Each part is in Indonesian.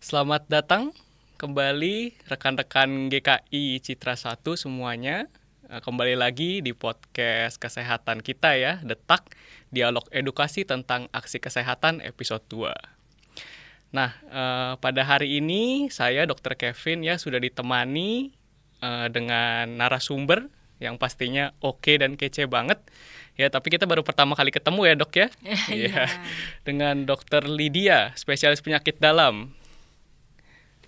Selamat datang kembali rekan-rekan GKI Citra 1 semuanya. Kembali lagi di podcast kesehatan kita ya, Detak, Dialog Edukasi tentang Aksi Kesehatan episode 2. Nah, pada hari ini saya Dr. Kevin ya sudah ditemani dengan narasumber yang pastinya oke dan kece banget. Ya, tapi kita baru pertama kali ketemu ya, Dok ya. Iya. Dengan Dr. Lydia, spesialis penyakit dalam.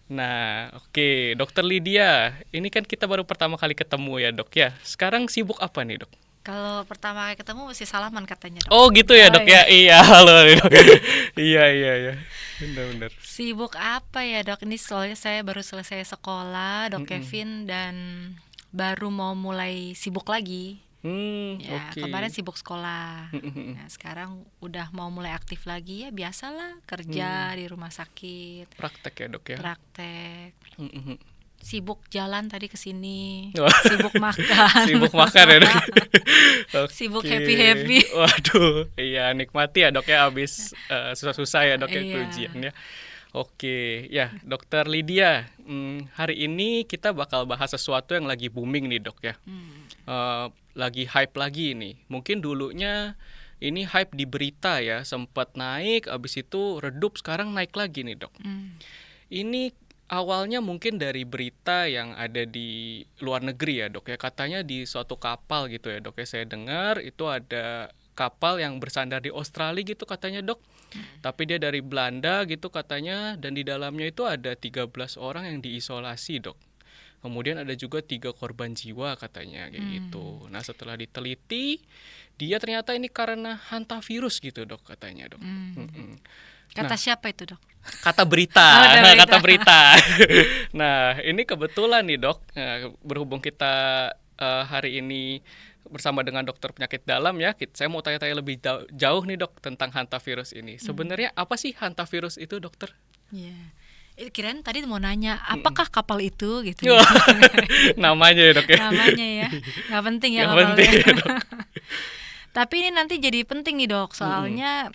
Nah, oke, Dokter Lydia, ini kan kita baru pertama kali ketemu ya, Dok ya. Sekarang sibuk apa nih, Dok? Kalau pertama kali ketemu mesti salaman katanya, Dok. Oh, gitu ya, Dok ya. Iya, halo, Dok. Iya. Benar. Sibuk apa ya, Dok? Ini soalnya saya baru selesai sekolah, Dok Kevin, dan baru mau mulai sibuk lagi. Ya, Oke. kemarin sibuk sekolah. Nah, sekarang udah mau mulai aktif lagi ya, biasalah kerja di rumah sakit, Praktek ya, Dok ya. praktek. Sibuk jalan tadi ke sini, Wah. sibuk makan. Sibuk makan ya, Dok. Oke. Sibuk happy-happy. Waduh, iya nikmati ya, Dok ya, abis susah-susah ya, Dok ya, Iya. ujian ya. Oke, ya Dokter Lydia, hari ini kita bakal bahas sesuatu yang lagi booming nih, Dok ya. Lagi hype lagi nih. Mungkin dulunya ini hype di berita ya, sempat naik, abis itu redup, sekarang naik lagi nih, Dok. Ini awalnya mungkin dari berita yang ada di luar negeri ya, Dok ya. Katanya di suatu kapal gitu ya, Dok ya. Saya dengar itu ada kapal yang bersandar di Australia gitu katanya, Dok. Tapi dia dari Belanda gitu katanya, dan di dalamnya itu ada 13 orang yang diisolasi, Dok. Kemudian ada juga 3 korban jiwa katanya kayak gitu. Nah, setelah diteliti, dia ternyata ini karena hantavirus gitu, Dok, katanya, Dok. Kata siapa itu, Dok? Kata berita. Oh, Kata berita. Nah, ini kebetulan nih, Dok, berhubung kita hari ini bersama dengan dokter penyakit dalam ya, saya mau tanya-tanya lebih jauh nih, Dok, tentang hantavirus ini. Sebenarnya apa sih hantavirus itu, dokter? Iya. Kirain tadi mau nanya apakah kapal itu gitu ya. Namanya ya, Dok ya. Namanya ya, nggak penting ya Nggak kapalnya. penting ya, Dok. Tapi ini nanti jadi penting nih, Dok, soalnya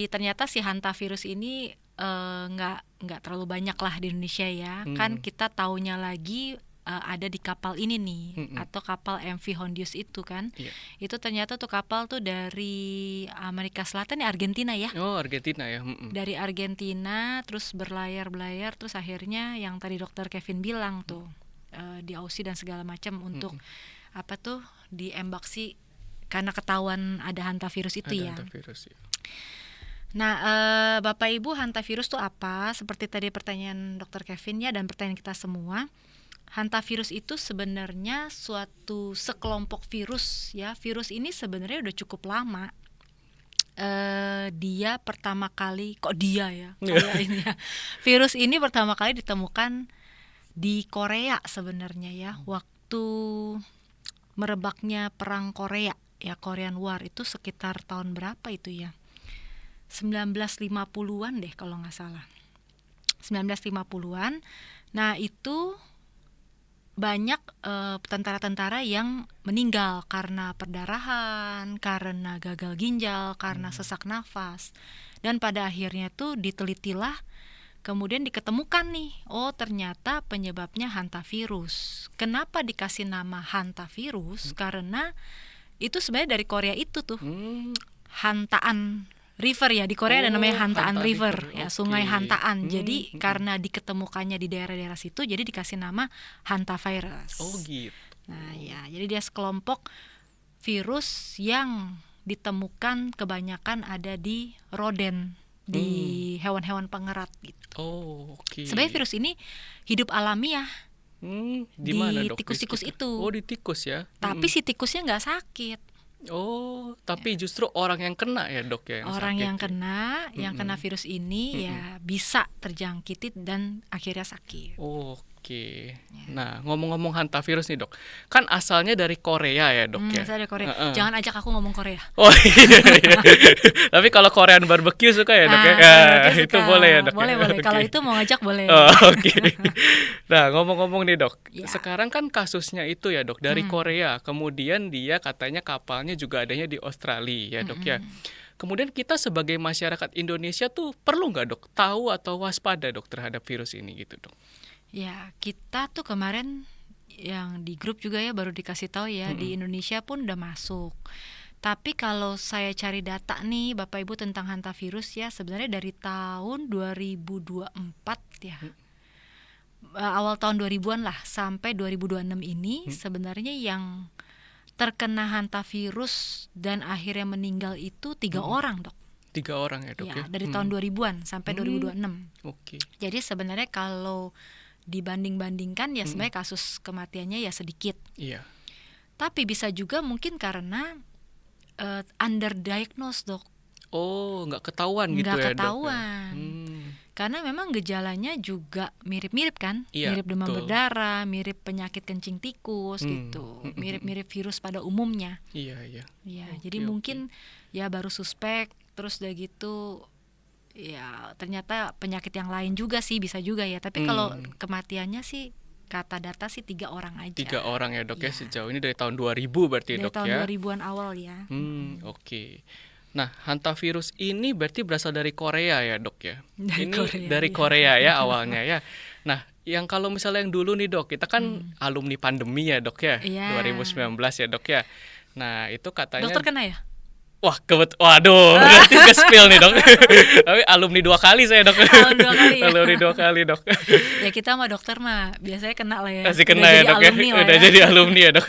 ternyata si hantavirus ini nggak terlalu banyak lah di Indonesia ya. Kan kita taunya lagi ada di kapal ini nih, atau kapal MV Hondius itu kan. Iya. Itu ternyata tuh kapal tuh dari Amerika Selatan ya, Argentina ya. Oh, Argentina ya. Dari Argentina terus berlayar terus akhirnya yang tadi dokter Kevin bilang tuh di Aussie dan segala macam untuk apa tuh diembaksi karena ketahuan ada hantavirus itu Ada ya. hantavirus ya. Nah, Bapak Ibu, hantavirus itu apa? Seperti tadi pertanyaan dokter Kevin ya, dan pertanyaan kita semua. Hantavirus itu sebenarnya suatu sekelompok virus ya. Virus ini sebenarnya udah cukup lama. Dia pertama kali kayak ini ya. Virus ini pertama kali ditemukan di Korea sebenarnya ya, waktu merebaknya perang Korea ya, Korean War itu sekitar tahun berapa itu ya, 1950-an deh kalau nggak salah, 1950-an. Nah, itu banyak tentara-tentara yang meninggal karena perdarahan, karena gagal ginjal, karena sesak nafas. Dan pada akhirnya tuh ditelitilah, kemudian diketemukan nih, oh ternyata penyebabnya hantavirus. Kenapa dikasih nama hantavirus? Karena itu sebenarnya dari Korea itu tuh, Hantaan River ya, di Korea ada namanya Hantaan River ya, oke. Sungai Hantaan. Jadi karena diketemukannya di daerah-daerah situ, jadi dikasih nama hantavirus. Oh gitu. Nah ya, jadi dia sekelompok virus yang ditemukan kebanyakan ada di roden, di hewan-hewan pengerat gitu. Oh, oke. Sebenarnya virus ini hidup alamiah Di mana, Dok? tikus-tikus Di sekitar? itu. Oh, di tikus ya. Tapi si tikusnya nggak sakit. Oh, tapi justru orang yang kena ya, Dok ya, yang Orang sakit yang ya? kena virus ini ya bisa terjangkiti dan akhirnya sakit. Oke. Nah, ngomong-ngomong hantavirus nih, Dok. Kan asalnya dari Korea ya, Dok ya. Saya dari Korea. Jangan ajak aku ngomong Korea. Oh iya. Tapi kalau Korean barbecue suka ya, Dok ya? Dia Itu suka. boleh ya, Dok? Boleh. Oke. Kalau itu mau ngajak boleh. Oh, oke. Nah, ngomong-ngomong nih, Dok. Ya. Sekarang kan kasusnya itu ya, Dok, dari Korea. Kemudian dia katanya kapalnya juga adanya di Australia ya, Dok ya. kemudian kita sebagai masyarakat Indonesia tuh perlu nggak dok tahu atau waspada dok terhadap virus ini gitu dok? Ya, kita tuh kemarin yang di grup juga ya baru dikasih tahu ya, di Indonesia pun udah masuk. Tapi kalau saya cari data nih Bapak Ibu tentang hantavirus ya, sebenarnya dari tahun 2024 ya. Awal tahun 2000-an lah sampai 2026 ini sebenarnya yang terkena hantavirus dan akhirnya meninggal itu 3 orang dok. 3 orang ya dok ya? Dari tahun 2000-an sampai 2026. Oke. Jadi sebenarnya kalau dibanding-bandingkan ya sebenarnya kasus kematiannya ya sedikit. Iya. Tapi bisa juga mungkin karena underdiagnosed dok. Oh, nggak ketahuan gitu Nggak ya dok? ketahuan. Karena memang gejalanya juga mirip-mirip kan, Iya, mirip demam betul. berdarah, mirip penyakit kencing tikus gitu, mirip-mirip virus pada umumnya. Iya. Ya, Oke, jadi mungkin ya baru suspek, terus udah gitu ya ternyata penyakit yang lain juga sih bisa juga ya. Tapi kalau kematiannya sih kata data sih 3 orang aja. 3 orang ya dok ya Iya. sejauh ini dari tahun 2000 berarti Dari dok tahun ya? 2000-an awal ya. Oke. Nah, hantavirus ini berarti berasal dari Korea ya dok ya? Dari Ini Korea, dari iya. Korea ya awalnya ya. Nah, yang kalau misalnya yang dulu nih dok, kita kan alumni pandemi ya dok ya, Iya. 2019 ya dok ya. Nah, itu katanya Dokter kena ya? wah waduh, berarti ke-spill nih dok. Tapi alumni 2 kali saya dok. Alumni 2 kali ya? Alumni 2 kali dok. Ya kita sama dokter mah biasanya kena lah ya. Masih Udah kena ya jadi dok ya? alumni lah Udah ya. jadi alumni ya dok.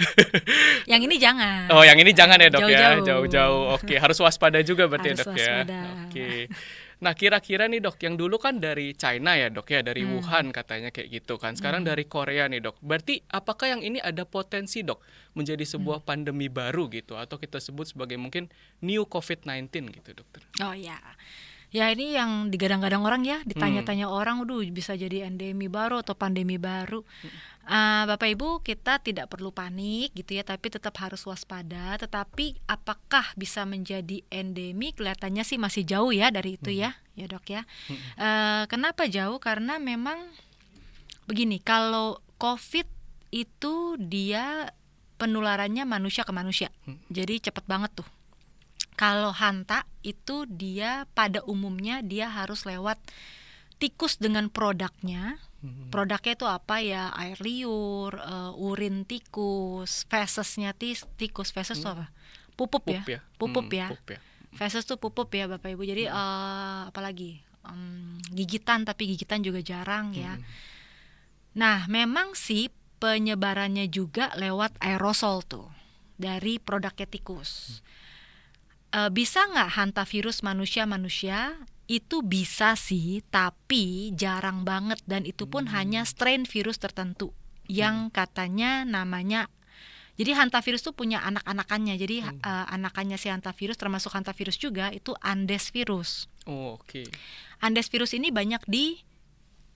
Yang ini jangan. Oh, yang ini jangan ya dok ya, Jauh-jauh. jauh-jauh. Oke, harus waspada juga berarti Harus ya dok ya. waspada. Oke. Nah, kira-kira nih dok, yang dulu kan dari China ya dok ya, dari Wuhan katanya kayak gitu kan. Sekarang dari Korea nih dok. Berarti apakah yang ini ada potensi dok menjadi sebuah pandemi baru gitu, atau kita sebut sebagai mungkin new COVID-19 gitu dokter? Oh ya. Ya ini yang digadang-gadang orang ya, ditanya-tanya orang, aduh bisa jadi endemi baru atau pandemi baru. Bapak Ibu, kita tidak perlu panik gitu ya, tapi tetap harus waspada. Tetapi apakah bisa menjadi endemi? Kelihatannya sih masih jauh ya dari itu ya dok ya. Kenapa jauh? Karena memang begini, kalau COVID itu dia penularannya manusia ke manusia, jadi cepet banget tuh. Kalau hanta itu dia pada umumnya dia harus lewat tikus dengan produknya. Produknya itu apa ya? Air liur, urin tikus, fesesnya tikus. Feses itu apa? Pupup ya? Pupup ya. Feses tuh pupup ya Bapak Ibu. Jadi apalagi? Gigitan, tapi gigitan juga jarang ya. Nah, memang sih penyebarannya juga lewat aerosol tuh dari produknya tikus. Bisa nggak hantavirus manusia-manusia? Itu bisa sih, tapi jarang banget, dan itu pun hanya strain virus tertentu yang katanya namanya. Jadi hantavirus tuh punya anak-anakannya. Jadi anakannya si hantavirus termasuk hantavirus juga itu Andes virus. Oh, oke. Andes virus ini banyak di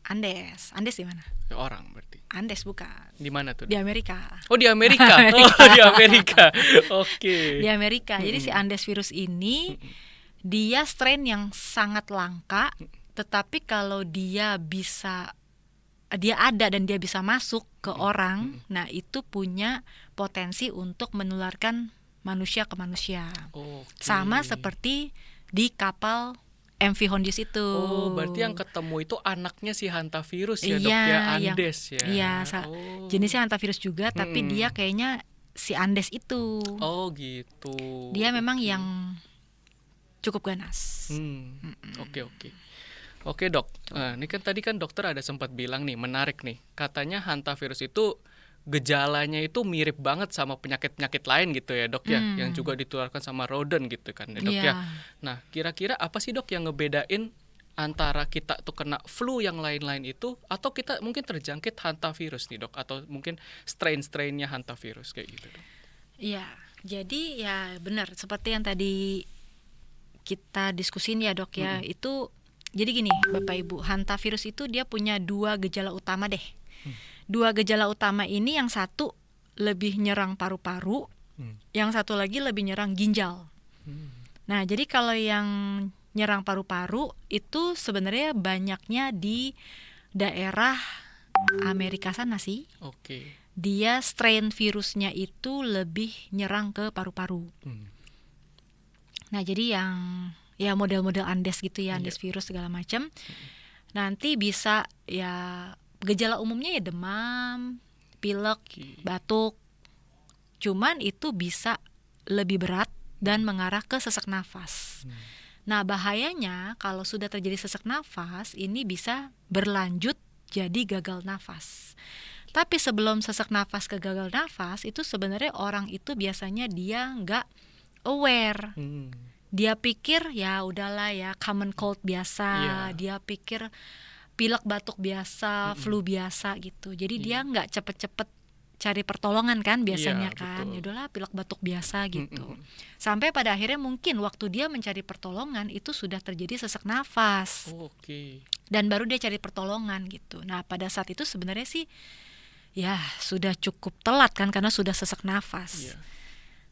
Andes. Andes di mana? Orang berarti. Andes bukan. Di mana tuh? Di Amerika. Oh, di Amerika. Oh, di Amerika. Oke. Di Amerika. Jadi si Andes virus ini dia strain yang sangat langka, tetapi kalau dia ada dan dia bisa masuk ke orang, nah itu punya potensi untuk menularkan manusia ke manusia. Sama seperti di kapal MV Hondius itu. Oh, berarti yang ketemu itu anaknya si hantavirus ya dok Iya, ya, Andes ya. Iya, jenisnya hantavirus juga, tapi dia kayaknya si Andes itu. Oh gitu. Dia memang yang cukup ganas. Oke. Oke dok, nah, ini kan tadi kan dokter ada sempat bilang nih, menarik nih, katanya hantavirus itu gejalanya itu mirip banget sama penyakit-penyakit lain gitu ya dok ya, yang juga ditularkan sama rodent gitu kan ya dok ya. Nah, kira-kira apa sih dok yang ngebedain antara kita tuh kena flu yang lain-lain itu, atau kita mungkin terjangkit hantavirus nih dok, atau mungkin strain-strainnya hantavirus kayak gitu dok? Iya, jadi ya benar seperti yang tadi kita diskusin ya dok ya, itu jadi gini Bapak Ibu, hantavirus itu dia punya 2 gejala utama deh. 2 gejala utama ini yang satu lebih nyerang paru-paru, yang satu lagi lebih nyerang ginjal. Nah, jadi kalau yang nyerang paru-paru itu sebenarnya banyaknya di daerah Amerika sana sih. Oke. Dia strain virusnya itu lebih nyerang ke paru-paru. Nah, jadi yang ya model-model Andes gitu ya, Iya. Andes virus segala macam. Nanti bisa ya gejala umumnya ya demam, pilek, Oke. batuk. Cuman itu bisa lebih berat dan mengarah ke sesak nafas. Nah, bahayanya kalau sudah terjadi sesak nafas, ini bisa berlanjut jadi gagal nafas. Tapi sebelum sesak nafas ke gagal nafas, itu sebenarnya orang itu biasanya dia nggak aware. Dia pikir ya udahlah ya common cold biasa, Iya. dia pikir pilek batuk biasa, flu biasa gitu. Jadi dia nggak cepet-cepet cari pertolongan kan biasanya Iya, kan. betul. Ya udahlah pilek batuk biasa gitu. Sampai pada akhirnya mungkin waktu dia mencari pertolongan itu sudah terjadi sesak nafas. Oke. Dan baru dia cari pertolongan gitu. Nah, pada saat itu sebenarnya sih ya sudah cukup telat kan karena sudah sesak nafas. Iya.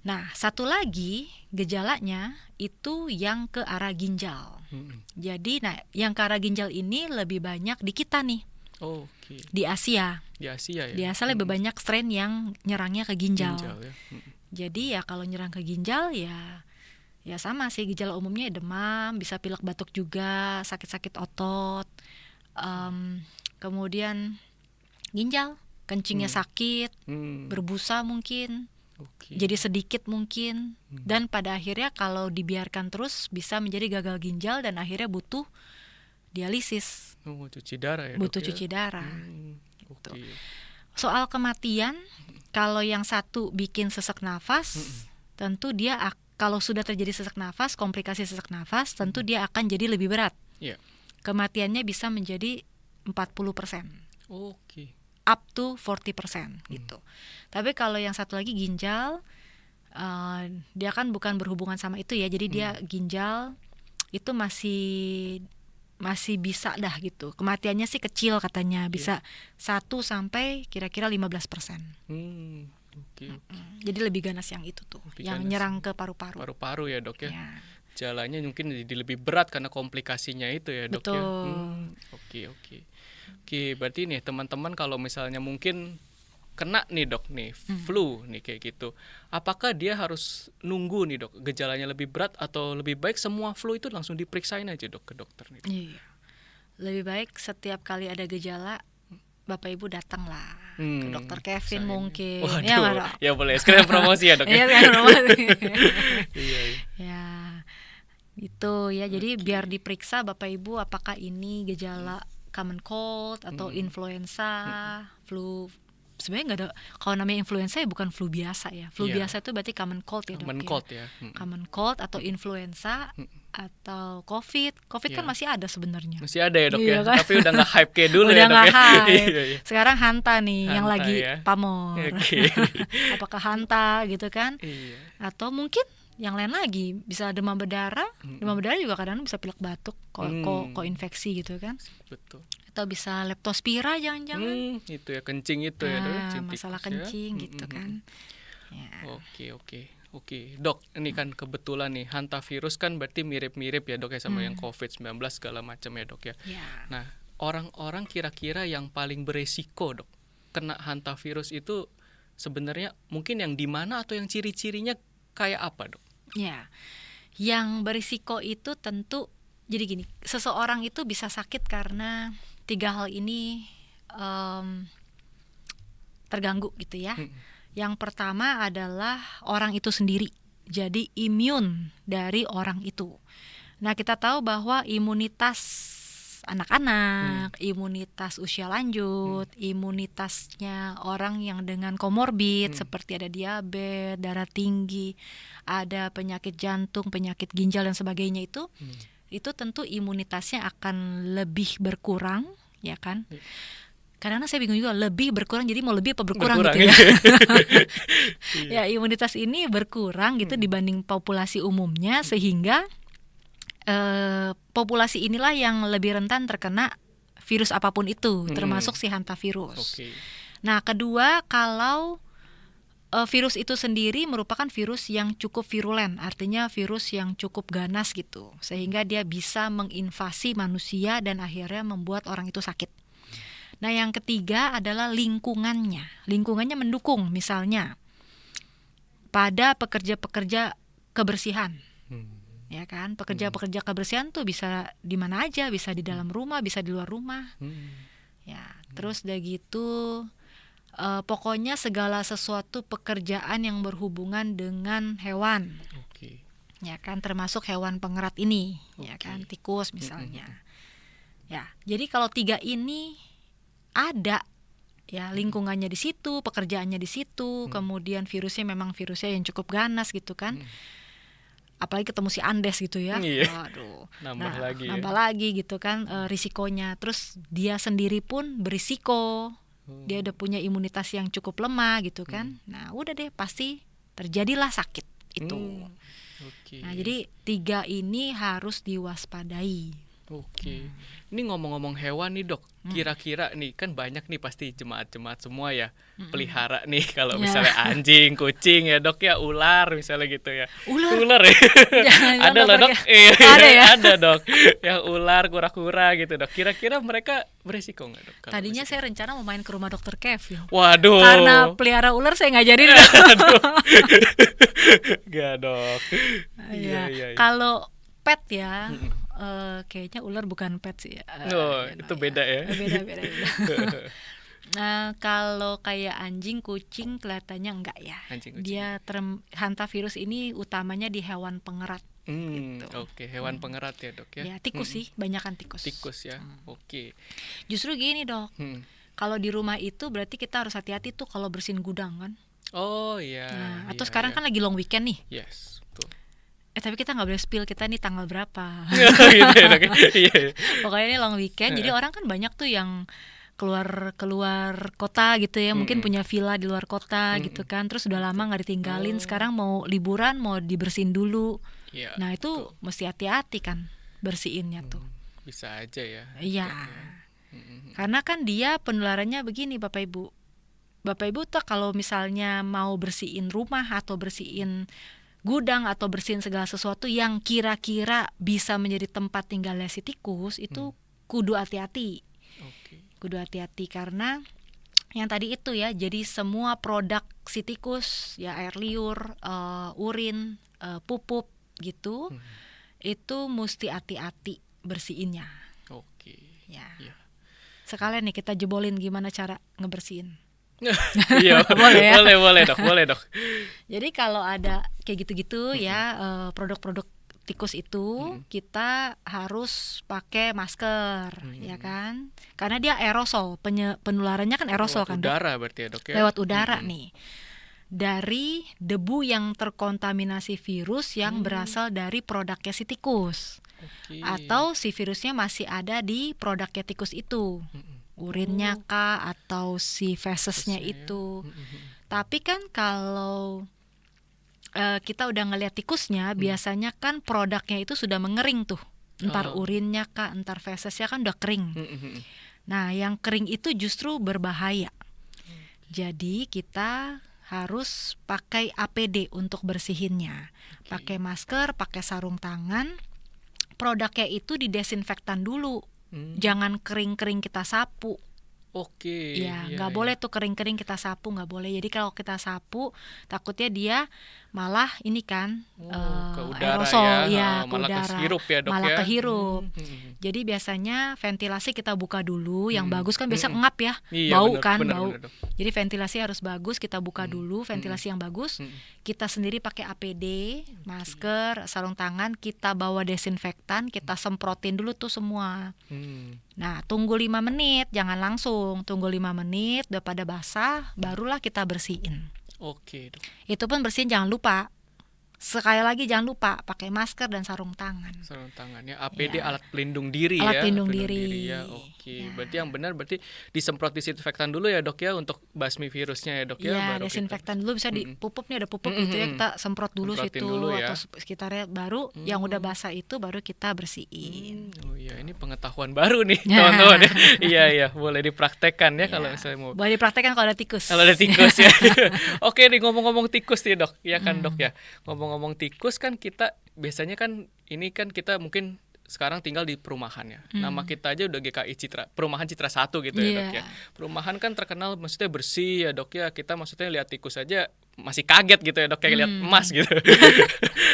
Nah, satu lagi gejalanya itu yang ke arah ginjal. Jadi, nah yang ke arah ginjal ini lebih banyak di kita nih, Oke. di Asia. Di Asia ya. Di Asia lebih banyak strain yang nyerangnya ke ginjal. Ginjal ya. Jadi ya kalau nyerang ke ginjal ya sama sih, gejala umumnya ya demam, bisa pilek batuk juga, sakit-sakit otot, kemudian ginjal, kencingnya sakit, berbusa mungkin, Oke. jadi sedikit mungkin, dan pada akhirnya kalau dibiarkan terus bisa menjadi gagal ginjal dan akhirnya butuh dialisis, Oh, cuci darah ya, butuh Dok, ya? cuci darah. Oke. Soal kematian, kalau yang satu bikin sesak nafas, tentu dia kalau sudah terjadi sesak nafas, komplikasi sesak nafas, tentu dia akan jadi lebih berat. Iya. Kematiannya bisa menjadi 40%, Oke. up to 40% gitu. Tapi kalau yang satu lagi ginjal, dia kan bukan berhubungan sama itu ya. Jadi dia ginjal itu masih bisa dah gitu. Kematiannya sih kecil katanya, bisa 1 sampai kira-kira 15%. Oke. Jadi lebih ganas yang itu tuh, Lebih yang ganas. nyerang ke paru-paru. Paru-paru ya, Dok ya. Ya. Jalannya mungkin jadi lebih berat karena komplikasinya itu ya, Dok ya. Betul. Oke, berarti nih teman-teman kalau misalnya mungkin kena nih, Dok nih, flu nih kayak gitu. Apakah dia harus nunggu nih, Dok, gejalanya lebih berat atau lebih baik semua flu itu langsung diperiksain aja, Dok, ke dokter nih, Dok? Iya. Lebih baik setiap kali ada gejala Bapak Ibu datanglah ke dokter Kevin mungkin. Waduh, Ya nggak, Dok? ya boleh sekalian promosi ya, Dok. Iya, sekalian promosi. Iya. Ya, gitu ya. Jadi biar diperiksa Bapak Ibu apakah ini gejala common cold atau influenza, flu. Sebenarnya nggak ada, kalau namanya influenza ya bukan flu biasa ya. Flu Iya. biasa itu berarti common cold ya, Dok. Common cold ya. Common cold atau influenza atau COVID kan Iya. masih ada sebenarnya. Masih ada ya, Dok Iya, ya. kan? Tapi udah nggak hype kayak dulu Udah ya, Dok nggak ya. hype. Iya. Sekarang hanta nih yang Hanta lagi ya. pamor. Oke. Apakah hanta gitu kan? Iya. Atau mungkin yang lain lagi, bisa demam berdarah. Demam berdarah juga kadang bisa pilek batuk, infeksi gitu kan. Betul. Atau bisa leptospira jangan-jangan. Itu ya, kencing itu ya, Dok. Cintikus Masalah ya. kencing gitu kan. Ya. Oke, Dok, ini kan kebetulan nih hantavirus kan berarti mirip-mirip ya, Dok ya, sama yang COVID-19 segala macam ya, Dok ya. Ya. Nah, orang-orang kira-kira yang paling beresiko, Dok, kena hantavirus itu sebenarnya mungkin yang di mana atau yang ciri-cirinya kayak apa, Dok? Ya. Yang berisiko itu tentu jadi gini, seseorang itu bisa sakit karena 3 hal ini terganggu gitu ya. Yang pertama adalah orang itu sendiri, jadi imun dari orang itu. Nah, kita tahu bahwa imunitas anak-anak, imunitas usia lanjut, imunitasnya orang yang dengan komorbid seperti ada diabetes, darah tinggi, ada penyakit jantung, penyakit ginjal dan sebagainya itu tentu imunitasnya akan lebih berkurang, ya kan? Kadang-kadang saya bingung juga, lebih berkurang, jadi mau lebih apa berkurang gitu ya. Ya, imunitas ini berkurang gitu dibanding populasi umumnya, sehingga populasi inilah yang lebih rentan terkena virus apapun itu, termasuk si hantavirus. Nah, kedua, kalau virus itu sendiri merupakan virus yang cukup virulen, artinya virus yang cukup ganas gitu, sehingga dia bisa menginvasi manusia dan akhirnya membuat orang itu sakit. Nah, yang ketiga adalah lingkungannya. Lingkungannya mendukung, misalnya pada pekerja-pekerja kebersihan. ya kan. Pekerja-pekerja kebersihan tuh bisa di mana aja, bisa di dalam rumah, bisa di luar rumah. Ya, terus udah gitu pokoknya segala sesuatu pekerjaan yang berhubungan dengan hewan. Oke. Ya kan, termasuk hewan pengerat ini, ya Oke. kan, tikus misalnya. Ya, jadi kalau 3 ini ada ya lingkungannya di situ, pekerjaannya di situ, kemudian virusnya memang virusnya yang cukup ganas gitu kan. Apalagi ketemu si Andes gitu ya. Iya. Waduh. Nambah lagi ya. Nambah lagi gitu kan risikonya. Terus dia sendiri pun berisiko. Dia udah punya imunitas yang cukup lemah gitu kan. Nah, udah deh pasti terjadilah sakit itu. Oke. Nah, jadi 3 ini harus diwaspadai. Oke. Ini ngomong-ngomong hewan nih, Dok. Kira-kira nih kan banyak nih pasti jemaat-jemaat semua ya pelihara nih kalau misalnya anjing, kucing ya, Dok ya, ular misalnya gitu ya. Ular ya. Jangan Ada loh, Dok. ya. Ada ya? Ada, Dok. Yang ular, kura-kura gitu, Dok. Kira-kira mereka beresiko nggak, Dok? Tadinya saya rencana mau main ke rumah dokter Kevin. Waduh. Karena pelihara ular saya nggak jadi. Gak, Dok. Iya. Kalau pet ya, kayaknya ular bukan pet sih. Itu beda ya. Beda. Nah, kalau kayak anjing, kucing kelihatannya enggak ya. Anjing, kucing. Dia hantavirus ini utamanya di hewan pengerat. Gitu. Oke, hewan pengerat ya, Dok ya. Ya, tikus sih, banyakan tikus. Tikus ya. Oke. Justru gini, Dok. Kalau di rumah itu berarti kita harus hati-hati tuh kalau bersihin gudang kan. Oh iya. Nah, atau sekarang kan lagi long weekend nih. Yes, betul. Tapi kita nggak boleh spill kita nih tanggal berapa. Gitu ya, Dok. Iya. Pokoknya ini long weekend, jadi orang kan banyak tuh yang keluar kota gitu ya, mungkin punya villa di luar kota gitu kan, terus udah lama nggak ditinggalin, sekarang mau liburan mau dibersihin dulu. Nah itu mesti hati-hati kan bersihinnya tuh. Bisa aja ya. Iya. Karena kan dia penularannya begini Bapak Ibu tuh kalau misalnya mau bersihin rumah atau bersihin gudang atau bersihin segala sesuatu yang kira-kira bisa menjadi tempat tinggalnya si tikus, itu kudu hati-hati. Kudu hati-hati karena yang tadi itu ya, jadi semua produk si tikus ya, air liur, urin, pupuk gitu, itu mesti hati-hati bersihinnya. Oke. Ya. Sekalian nih kita jebolin gimana cara ngebersihin. Iya, boleh dok. Jadi kalau ada kayak gitu-gitu ya, produk-produk tikus itu kita harus pakai masker, ya kan? Karena dia aerosol, penularannya kan aerosol kan, udara berarti ya, Dok ya? Lewat udara nih. Dari debu yang terkontaminasi virus yang berasal dari produknya si tikus. Atau si virusnya masih ada di produknya tikus itu. Urinnya kah atau si fesesnya itu. Tapi kan kalau kita udah ngeliat tikusnya, biasanya kan produknya itu sudah mengering tuh. Entar urinnya kah, entar fesesnya kan udah kering. Nah, yang kering itu justru berbahaya. Jadi kita harus pakai APD untuk bersihinnya. Pakai masker, pakai sarung tangan. Produknya itu didesinfektan dulu. Jangan kering-kering kita sapu. Oke. Ya, nggak boleh tuh kering-kering kita sapu, nggak boleh. Jadi kalau kita sapu, takutnya dia malah ini kan ke udara aerosol, ya, ke malah udara, kehirup ya, Dok, malah ya. kehirup. Jadi biasanya ventilasi kita buka dulu, yang bagus kan biasa ngap ya, Iya, bau bener, bau. Dok. Jadi ventilasi harus bagus, kita buka dulu ventilasi yang bagus. Kita sendiri pakai APD, masker, sarung tangan, kita bawa desinfektan, kita semprotin dulu tuh semua. Nah, tunggu 5 menit, jangan langsung. Tunggu 5 menit, udah pada basah, barulah kita bersihin. Oke, Dok. Itu pun bersihin jangan lupa. Sekali lagi jangan lupa pakai masker dan sarung tangan. Sarung tangannya APD, alat pelindung diri ya. Alat pelindung diri ya. Oke. Berarti yang benar berarti disemprot disinfektan dulu ya, Dok ya, untuk basmi virusnya ya, Dok ya. Iya, desinfektan dulu, bisa dipupuk nih, ada pupuk gitu ya, kita semprot dulu Semprotin situ dulu ya. atau sekitarnya, baru yang udah basah itu baru kita bersihin. Oh iya, ini pengetahuan baru nih teman-teman. Iya, boleh dipraktekkan ya kalau misalnya mau. Boleh dipraktekkan kalau ada tikus. Kalau ada tikus ya. Oke nih, ngomong-ngomong tikus nih, Dok. Ya kan, Dok ya. Ngomong-ngomong tikus kan kita biasanya kan ini kan kita mungkin sekarang tinggal di perumahan ya. Nama kita aja udah GKI Citra, Perumahan Citra 1 gitu ya, Dok ya. Perumahan kan terkenal maksudnya bersih ya, Dok ya. Kita maksudnya lihat tikus aja masih kaget gitu ya dok, kayak lihat emas gitu.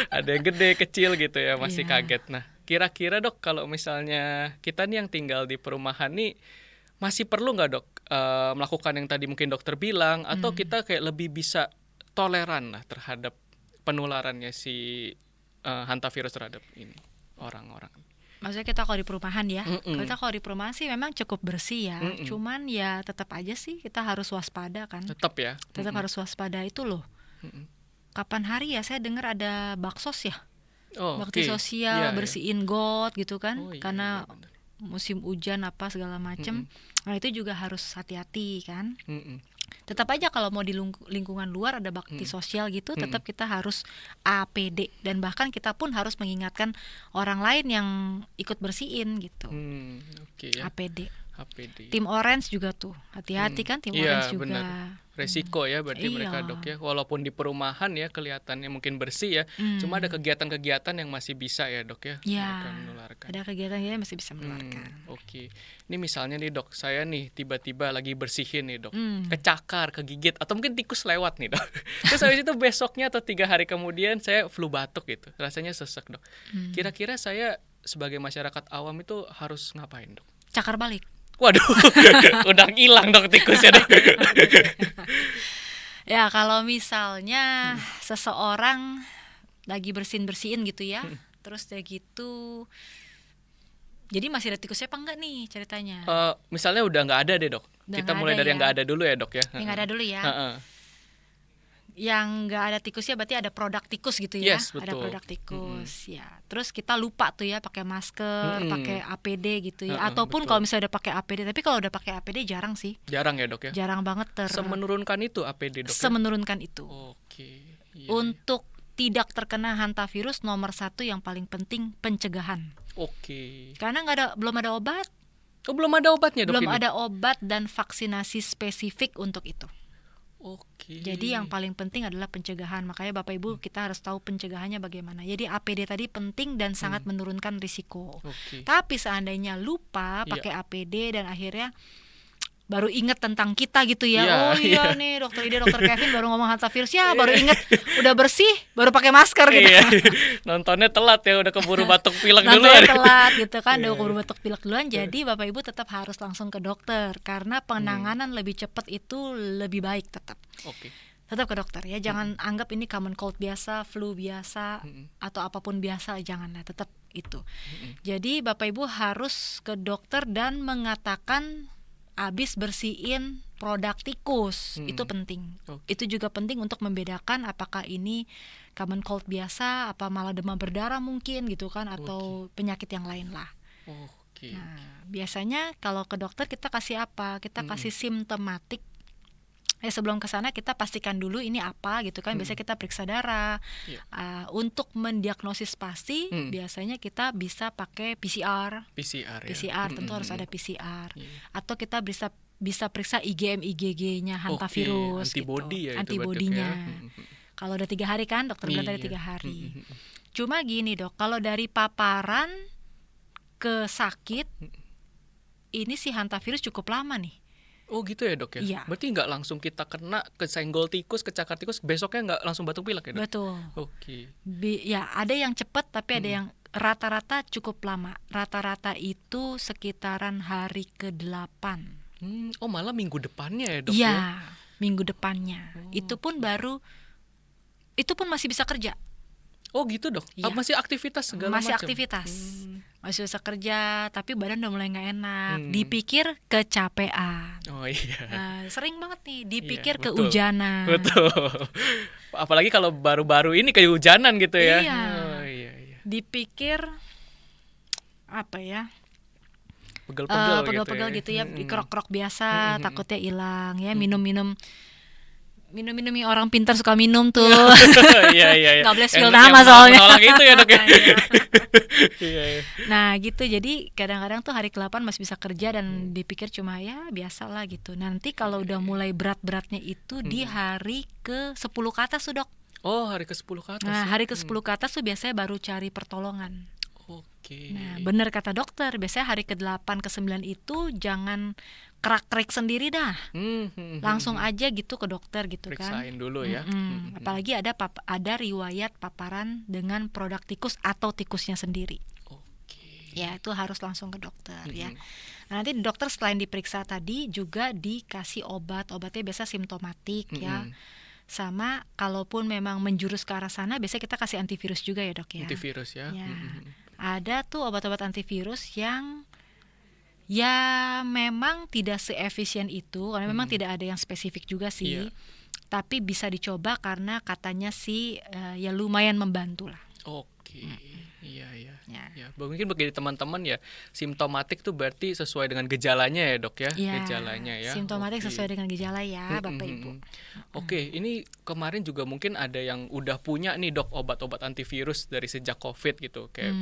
Ada yang gede, kecil gitu ya, masih Iya. kaget. Nah, kira-kira dok kalau misalnya kita nih yang tinggal di perumahan nih masih perlu nggak dok melakukan yang tadi mungkin dokter bilang, atau kita kayak lebih bisa toleran lah terhadap penularannya si hantavirus terhadap ini orang-orang. Maksudnya kita kalau di perumahan ya, Mm-mm. kita kalau di perumahan sih memang cukup bersih ya. Mm-mm. Cuman ya tetap aja sih kita harus waspada kan. Tetap ya. Tetap harus waspada itu loh. Mm-mm. Kapan hari ya saya dengar ada baksos ya, Oh, bakti oke. sosial, Iya, iya. bersihin got gitu kan, Oh, iya, karena iya, benar. musim hujan apa segala macem. Nah itu juga harus hati-hati kan. Mm-mm. Tetap aja kalau mau di lingkungan luar ada bakti sosial gitu, tetap kita harus APD, dan bahkan kita pun harus mengingatkan orang lain yang ikut bersihin gitu. Oke ya. APD. HPD. Tim Orange juga tuh, hati-hati kan, tim Iya, Orange juga. benar. Resiko ya berarti Iya. mereka dok ya. Walaupun di perumahan ya kelihatannya mungkin bersih ya, cuma ada kegiatan-kegiatan yang masih bisa ya dok ya, Ya, mereka menularkan. ada kegiatan yang masih bisa menularkan. Oke. Ini misalnya nih dok, saya nih tiba-tiba lagi bersihin nih dok, Hmm. kecakar, kegigit, atau mungkin tikus lewat nih dok. Terus habis itu besoknya atau 3 hari kemudian saya flu batuk gitu, rasanya sesek dok. Kira-kira saya sebagai masyarakat awam itu harus ngapain dok? Cakar balik. Waduh, udah hilang dok tikusnya dok. Ya kalau misalnya seseorang lagi bersihin gitu ya, terus udah gitu, jadi masih ada tikusnya apa enggak nih ceritanya? Misalnya udah nggak ada deh dok. Udah Kita nggak mulai ada dari yang ya. nggak ada dulu ya dok ya. Yang nggak ada dulu ya. Heeh. Yang nggak ada tikusnya berarti ada produk tikus gitu ya. Yes, Ada betul. produk tikus ya. Terus kita lupa tuh ya pakai masker, pakai APD gitu ya. Ataupun betul. kalau misalnya udah pakai APD, tapi kalau udah pakai APD jarang sih. Jarang ya dok ya. Jarang banget Semenurunkan itu APD dok. Ya? semenurunkan itu. Oke. Iya. Untuk tidak terkena hantavirus, nomor 1 yang paling penting pencegahan. Oke. Karena belum ada obat, Oh belum ada obatnya dok belum ini? ada obat dan vaksinasi spesifik untuk itu. Oke. Jadi yang paling penting adalah pencegahan. Makanya Bapak Ibu kita harus tahu pencegahannya bagaimana. Jadi APD tadi penting dan sangat menurunkan risiko. Oke. Tapi seandainya lupa Iya. pakai APD dan akhirnya baru inget tentang kita gitu ya. Iya, Oh iya iya. nih dokter Ida, dokter Kevin baru ngomong hantavirus ya, baru inget udah bersih, baru pakai masker gitu. Iya. Nontonnya telat ya, udah keburu batuk pilek dulu. Nanti telat gitu kan, udah Iya. keburu batuk pilek duluan. Jadi Bapak Ibu tetap harus langsung ke dokter karena penanganan lebih cepat itu lebih baik tetap. Oke. Tetap ke dokter ya, jangan anggap ini common cold biasa, flu biasa, atau apapun biasa, janganlah, tetap itu. Jadi Bapak Ibu harus ke dokter dan mengatakan habis bersihin produk tikus, itu penting. Oke. Itu juga penting untuk membedakan apakah ini common cold biasa, apa malah demam berdarah mungkin gitu kan, atau penyakit yang lain lah. Oke. Nah, biasanya kalau ke dokter kita kasih apa? Kita kasih simptomatik. Sebelum ke sana kita pastikan dulu ini apa gitu kan. Biasanya kita periksa darah. Iya. Untuk mendiagnosis pasti biasanya kita bisa pakai PCR. PCR ya. PCR tentu harus ada PCR. Iya. Atau kita bisa periksa IgM IgG-nya hantavirus Oke, antibody gitu. ya itu Antibodinya. berarti ya. Kalau udah 3 hari kan, dokter bilang tadi Iya. 3 hari. Cuma gini dok, kalau dari paparan ke sakit, ini si hantavirus cukup lama nih. Oh gitu ya dok ya? Iya. Berarti nggak langsung kita kena kesenggol tikus, kecakar tikus, besoknya nggak langsung batuk pilek ya dok? Betul. Oke. Ya ada yang cepat tapi ada yang rata-rata cukup lama. Rata-rata itu sekitaran hari ke-8. Oh malah minggu depannya ya dok? Iya, minggu depannya. Itu pun masih bisa kerja. Oh gitu dok? Iya. Masih aktivitas segala Masih macam? aktivitas. Masih bisa kerja, tapi badan udah mulai nggak enak. Dipikir kecapean. Oh iya. Nah, sering banget nih dipikir Iya, betul. kehujanan. Betul. Apalagi kalau baru-baru ini kehujanan gitu ya? Iya. Oh iya iya. Dipikir apa ya? Pegel-pegel gitu ya, dikerok-kerok biasa, takutnya hilang ya. Minum-minum yang orang pintar suka minum tuh. Iya iya. Nggak boleh spill Yang nama soalnya. menolak itu ya dok ya? Iya. Iya iya. Nah gitu, jadi kadang-kadang tuh hari ke-8 masih bisa kerja dan dipikir cuma ya biasa lah gitu. Nanti kalau udah mulai berat-beratnya itu di hari ke-10 ke atas tuh dok. Oh hari ke-10 ke atas. Nah ya? hari ke-10 ke atas tuh biasanya baru cari pertolongan. Oke. Nah, bener kata dokter, biasanya hari ke-8 ke-9 itu jangan kerak-kerik sendiri dah. Langsung aja gitu ke dokter gitu kan. Periksain dulu ya. Apalagi ada riwayat paparan dengan produk tikus atau tikusnya sendiri. Oke. Ya, itu harus langsung ke dokter ya. Nah, nanti dokter selain diperiksa tadi juga dikasih obatnya biasa simptomatik ya. Sama kalaupun memang menjurus ke arah sana, biasanya kita kasih antivirus juga ya, Dok ya. Antivirus ya. Ada tuh obat-obat antivirus yang ya memang tidak seefisien itu, karena memang tidak ada yang spesifik juga sih. Tapi bisa dicoba karena katanya sih ya lumayan membantu lah. Oke. Iya. Mungkin bagi teman-teman ya, simptomatik tuh berarti sesuai dengan gejalanya ya, Dok ya. Gejalanya ya. Simptomatik sesuai dengan gejala ya, Bapak Ibu. Oke, ini kemarin juga mungkin ada yang udah punya nih, Dok, obat-obat antivirus dari sejak COVID gitu, kayak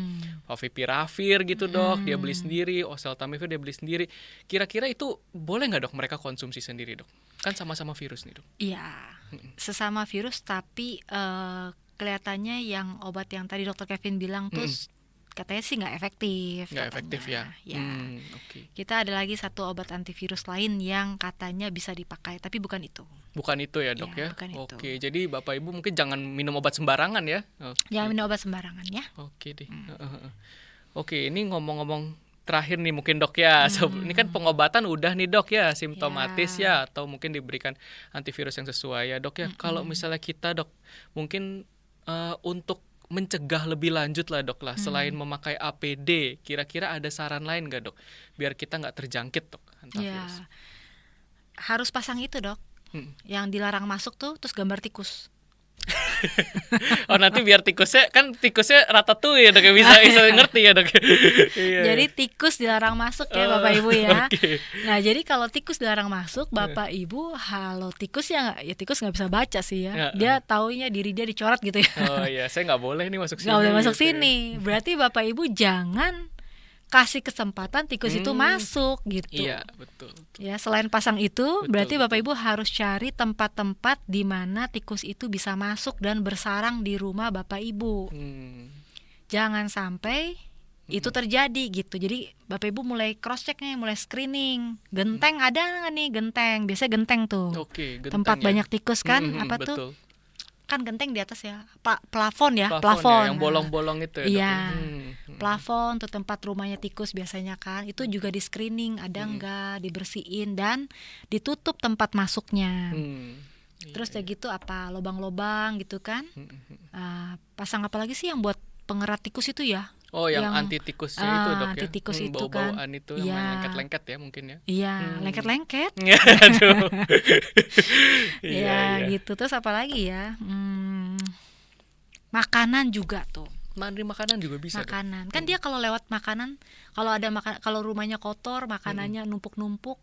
Favipiravir gitu, Dok, dia beli sendiri, oseltamivir dia beli sendiri. Kira-kira itu boleh nggak, Dok, mereka konsumsi sendiri, Dok? Kan sama-sama virus nih, Dok. Iya, sesama virus, tapi kelihatannya yang obat yang tadi Dokter Kevin bilang tuh katanya sih nggak efektif. Nggak efektif ya. Okay. Kita ada lagi satu obat antivirus lain yang katanya bisa dipakai, tapi bukan itu. Bukan itu ya, Dok ya. Bukan itu. Oke, jadi Bapak Ibu mungkin jangan minum obat sembarangan ya. Jangan minum obat sembarangan ya. Oke deh. Oke, ini ngomong-ngomong terakhir nih mungkin, Dok ya. Ini kan pengobatan udah nih, Dok ya, simptomatis ya, atau mungkin diberikan antivirus yang sesuai ya, Dok ya. Kalau misalnya kita, Dok, mungkin untuk mencegah lebih lanjut lah, Dok lah, selain memakai APD, kira-kira ada saran lain nggak, Dok, biar kita nggak terjangkit, Dok, antivirus? Ya, harus pasang itu, Dok, yang dilarang masuk tuh, terus gambar tikus. Oh, nanti biar tikusnya ratatouille ya, Dok, bisa ngerti ya, Dok. Jadi tikus dilarang masuk ya, Bapak Ibu ya. Nah, jadi kalau tikus dilarang masuk, Bapak Ibu, kalau tikus ya tikus nggak bisa baca sih ya. Dia taunya diri dia dicoret gitu ya. Oh iya, saya nggak boleh nih masuk sini. Nggak boleh masuk sini. Berarti Bapak Ibu jangan kasih kesempatan tikus itu masuk gitu. Iya, betul. Ya, selain pasang itu, berarti Bapak Ibu harus cari tempat-tempat di mana tikus itu bisa masuk dan bersarang di rumah Bapak Ibu. Jangan sampai itu terjadi gitu. Jadi Bapak Ibu mulai cross check nih, mulai screening. Genteng ada nggak nih? Genteng, biasanya genteng tuh. Oke, genteng tempat ya. Banyak tikus kan? Apa betul. tuh? Kan genteng di atas ya, plafon ya, plafon. Ya, yang bolong-bolong itu ya. Iya, plafon tuh tempat rumahnya tikus biasanya kan, itu juga di screening ada nggak, dibersihin dan ditutup tempat masuknya. Terus ya gitu apa lobang-lobang gitu kan. Pasang apa lagi sih yang buat pengerat tikus itu ya? Oh, yang anti tikusnya itu, Dok ya. Anti tikus itu bau-bauan kan. Itu yang lengket-lengket ya mungkin ya. Iya, lengket-lengket. Aduh. Iya, gitu. Terus apa lagi ya? Makanan juga tuh. Mandi makanan juga bisa. Makanan. Kan dia kalau lewat makanan, kalau rumahnya kotor, makanannya numpuk-numpuk.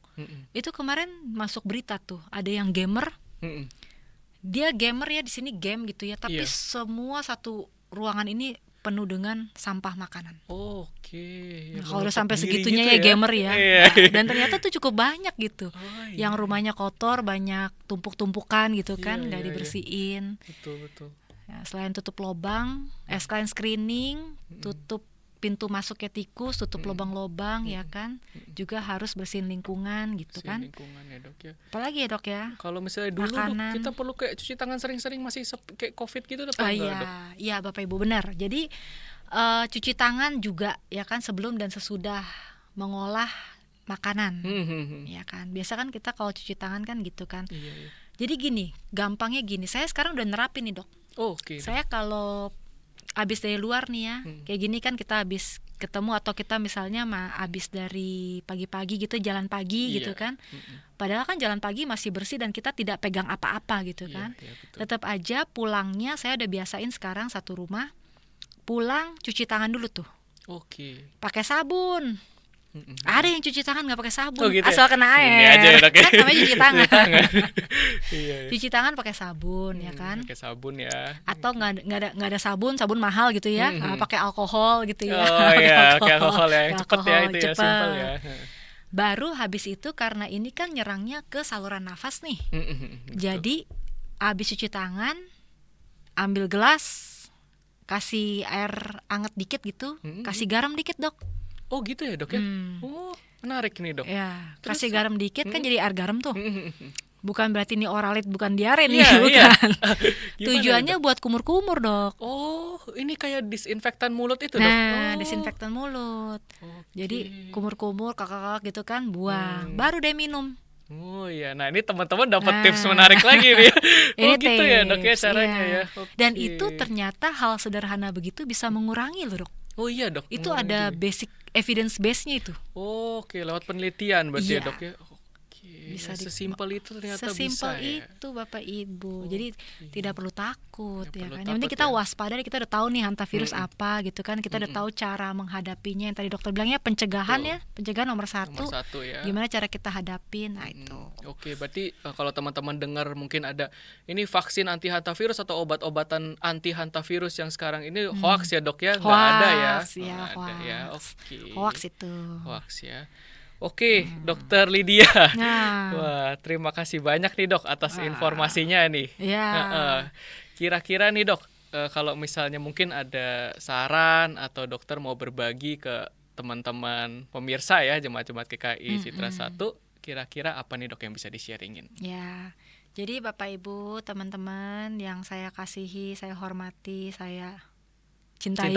Itu kemarin masuk berita tuh, ada yang gamer. Dia gamer ya, di sini game gitu ya, tapi semua satu ruangan ini penuh dengan sampah makanan. Oke. Nah, kalau udah sampai segitunya gitu ya gamer ya. Nah, dan ternyata tuh cukup banyak gitu. Yang rumahnya kotor, banyak tumpuk-tumpukan gitu kan, nggak dibersihin. Betul. Ya, selain tutup lubang, selain screening, tutup pintu masuknya tikus, tutup lubang-lubang ya kan, juga harus bersihin lingkungan gitu kan. Lingkungan ya, Dok ya. Apalagi ya, Dok ya. Kalau misalnya dulu, Dok, kita perlu kayak cuci tangan sering-sering masih kayak COVID gitu, Dok. Iya, Bapak Ibu benar. Jadi cuci tangan juga ya kan sebelum dan sesudah mengolah makanan. Ya kan. Biasa kan kita kalau cuci tangan kan gitu kan. Iya. Jadi gini, gampangnya gini. Saya sekarang udah nerapin nih, Dok. Oke. Saya kalau habis dari luar nih ya, kayak gini kan kita habis ketemu atau kita misalnya habis dari pagi-pagi gitu jalan pagi gitu kan. Padahal kan jalan pagi masih bersih dan kita tidak pegang apa-apa gitu kan. Tetap aja pulangnya saya udah biasain sekarang satu rumah pulang cuci tangan dulu tuh. Oke. Pakai sabun. Ada yang cuci tangan nggak pakai sabun, gitu asal ya? kena air. Ini aja, Dok, ya. Kan namanya cuci tangan. Iya. Cuci tangan pakai sabun ya kan. Pakai sabun ya. Atau nggak ada sabun mahal gitu ya, pakai alkohol gitu ya. Oh iya, pakai alkohol ya, yang cepet ya itu cepet. ya, simpel ya. Baru habis itu karena ini kan nyerangnya ke saluran nafas nih. Jadi habis cuci tangan, ambil gelas, kasih air anget dikit gitu, kasih garam dikit dok. Oh gitu ya dok ya. Oh menarik nih dok. Ya, Terus, kasih garam dikit kan jadi air garam tuh. Bukan berarti ini oralit, bukan diare nih, Iya, bukan. iya. Gimana Tujuannya nih, Dok? buat kumur-kumur dok. Oh, ini kayak disinfektan mulut itu, Dok. Nah, Oh. disinfektan mulut. Oke. Jadi kumur-kumur, kakak-kakak gitu kan, buang. Baru deh minum. Oh iya, nah ini teman-teman dapat Nah. tips menarik lagi nih. Ini Oh gitu ya dok ya tips, caranya iya. ya. Oke. Dan itu ternyata hal sederhana begitu bisa mengurangi loh dok. Oh iya dok. Itu mengurangi ada juga. basic evidence base-nya itu. Oh, oke lewat penelitian berarti ya Iya. dok ya. Oke. Bisa Ya, sesimpel itu ternyata Sesimpel bisa ya. itu Bapak Ibu. Jadi tidak perlu takut Tidak ya perlu kan. Yang penting takut kita ya. waspada, kita udah tahu nih hantavirus apa gitu kan. Kita udah tahu cara menghadapinya. Yang tadi dokter bilangnya pencegahan Betul. ya. Pencegahan nomor satu. Nomor satu ya. Gimana cara kita hadapin? Nah itu. Oke, berarti kalau teman-teman dengar mungkin ada ini vaksin anti hantavirus atau obat-obatan anti hantavirus yang sekarang ini hoax ya dok ya, nggak ada ya? Hoax ya, Nggak ada ya. hoax. Oke. Hoax itu. Hoax ya. Oke, Dokter Lydia. Nah, Wah, terima kasih banyak nih dok atas informasinya nih. ya. Kira-kira nih dok, kalau misalnya mungkin ada saran atau dokter mau berbagi ke teman-teman pemirsa ya jemaat-jemaat GKI Citra 1, kira-kira apa nih dok yang bisa di-sharingin? Ya, jadi Bapak Ibu, teman-teman yang saya kasihi, saya hormati, saya cintai,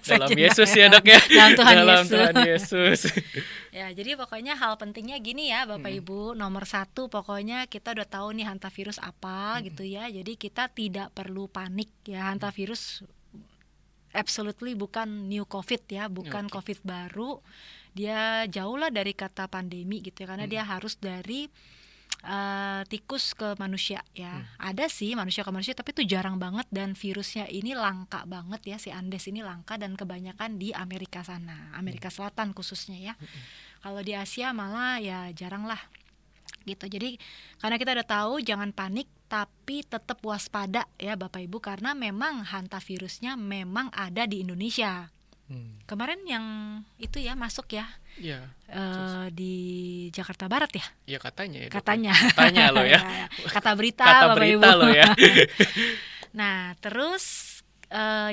Saya Dalam cintai Yesus ya dok ya. Dalam Tuhan Dalam Yesus. Tuhan Yesus. Ya, jadi pokoknya hal pentingnya gini ya Bapak Ibu, nomor satu pokoknya kita udah tahu nih hantavirus apa gitu ya. Jadi kita tidak perlu panik ya, hantavirus absolutely bukan new COVID ya, bukan Oke. COVID baru. Dia jauh lah dari kata pandemi gitu ya, karena dia harus dari tikus ke manusia ya. Ada sih manusia ke manusia, tapi itu jarang banget dan virusnya ini langka banget ya, si Andes ini langka dan kebanyakan di Amerika sana, Amerika Selatan khususnya ya. Kalau di Asia malah ya jarang lah gitu. Jadi karena kita udah tahu jangan panik, tapi tetap waspada ya Bapak Ibu, karena memang hantavirusnya memang ada di Indonesia. Kemarin yang itu ya masuk ya Iya. di Jakarta Barat ya. Ya katanya ya dok. Katanya. Katanya loh ya. Kata berita Kata Bapak berita Ibu. loh ya. Nah, terus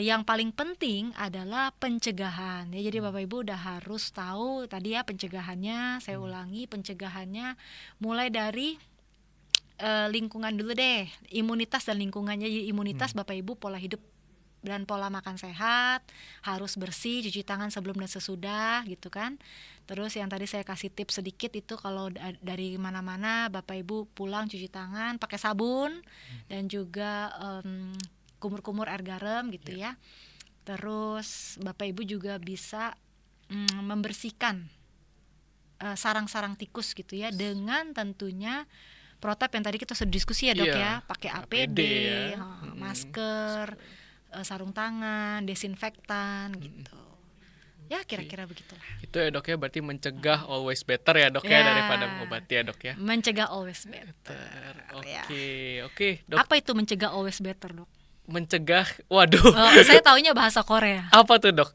yang paling penting adalah pencegahan ya. Jadi Bapak Ibu udah harus tahu tadi ya pencegahannya. Saya ulangi, pencegahannya mulai dari lingkungan dulu deh. Imunitas dan lingkungannya. Jadi imunitas Bapak Ibu pola hidup dan pola makan sehat, harus bersih, cuci tangan sebelum dan sesudah gitu kan. Terus yang tadi saya kasih tips sedikit itu kalau dari mana-mana Bapak Ibu pulang cuci tangan pakai sabun dan juga kumur-kumur air garam gitu ya. Terus Bapak Ibu juga bisa membersihkan sarang-sarang tikus gitu ya, dengan tentunya protap yang tadi kita sudah diskusi ya dok ya, pakai APD, ya. masker, sarung tangan, desinfektan gitu. Ya kira-kira begitulah. Itu ya dok ya, berarti mencegah always better ya dok ya, daripada mengobati ya dok ya. Mencegah always better. Oke dok. Apa itu mencegah always better dok? Mencegah, waduh. Saya taunya bahasa Korea. Apa tuh dok?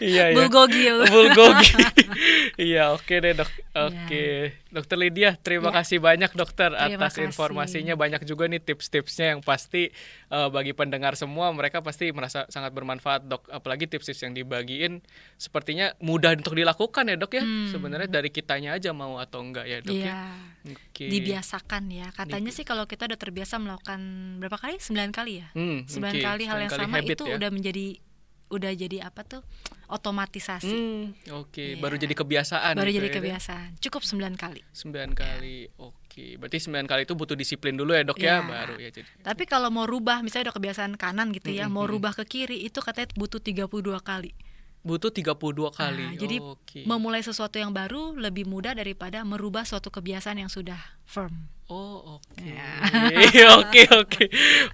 Iya. Bulgogi. Bulgogi. Iya, oke deh dok. Oke, Dokter Lydia, terima kasih banyak dokter atas informasinya. Banyak juga nih tips-tipsnya yang pasti bagi pendengar semua mereka pasti merasa sangat bermanfaat dok. Apalagi tips-tips yang dibagiin sepertinya mudah untuk dilakukan ya dok ya. Sebenarnya dari kitanya aja mau atau enggak ya dok ya. Oke. Dibiasakan ya. Katanya sih kalau kita udah terbiasa melakukan berapa kali? 9 kali ya. 9 kali hal yang sama itu ya. udah jadi apa tuh? Otomatisasi. Baru jadi kebiasaan. Baru jadi kebiasaan. Cukup 9 kali. 9 kali. Oke. Berarti 9 kali itu butuh disiplin dulu ya dok ya, baru ya jadi. Tapi kalau mau rubah misalnya udah kebiasaan kanan gitu ya, mau rubah ke kiri itu katanya butuh 32 kali. Butuh 32 kali. Jadi memulai sesuatu yang baru lebih mudah daripada merubah suatu kebiasaan yang sudah firm.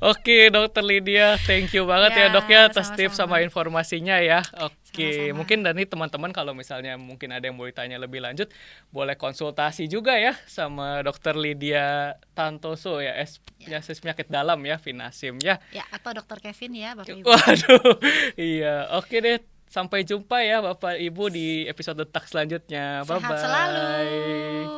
Oke, Dokter Lydia, thank you banget ya dok ya atas tips sama informasinya ya. Oke, mungkin dari teman-teman kalau misalnya mungkin ada yang mau ditanya lebih lanjut, boleh konsultasi juga ya sama Dokter Lydia Tantoso ya, spesialis penyakit dalam ya, Vinasim ya. Ya, atau Dokter Kevin ya, Bapak Ibu. Waduh, iya, oke deh. Sampai jumpa ya Bapak Ibu di episode Tak selanjutnya. Bye-bye. Sehat selalu.